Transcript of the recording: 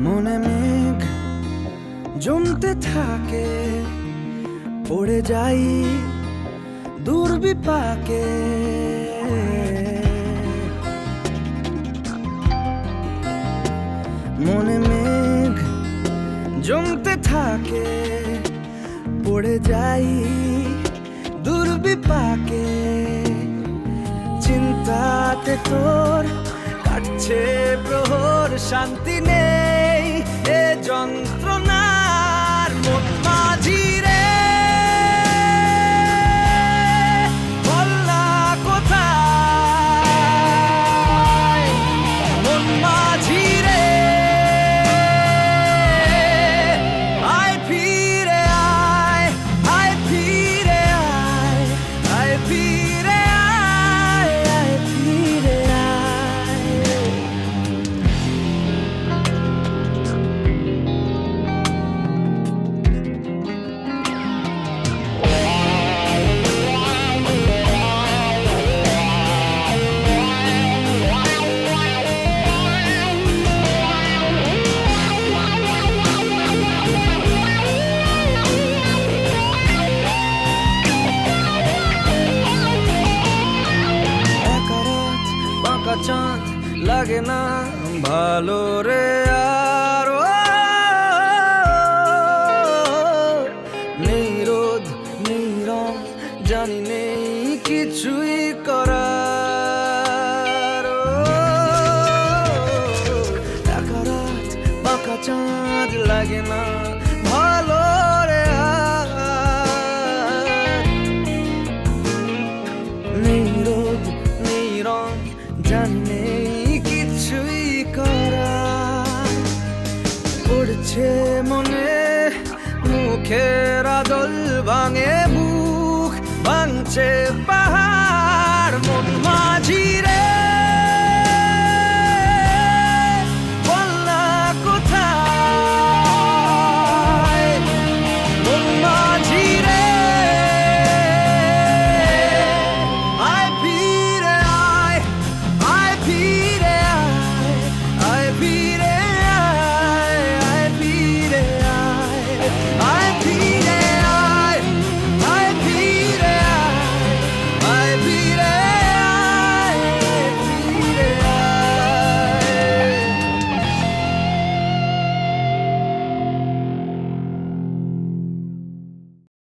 মনে মেঘ জমতে থাকে, পড়ে যাই দুর্বিপাকে। মনে মেঘ জমতে থাকে, পড়ে যাই দুর্বিপাকে। চিন্তাতে তোর কাটছে প্রহর, শান্তি নেই এ যন্ত্রণার। মন মাঝি রে, বল না কোথায়? মন মাঝি রে, আয় ফিরে আয়, আয় ফিরে আয়, আয় ফিরে আয়, আয় ফিরে আয়। চাঁদ লাগে না ভালো রে আর, নেই রোদ নেই রং, জানি নেই কিছুই করার। একা রাত বাঁকা চাঁদ লাগে না ভালো রে আর, নেই রোদ নেই রং, জানি নেই কিছুই করা। পড়ছে মনে মুখের আদল, ভাঙে বুক ভাঙছে পাহাড়।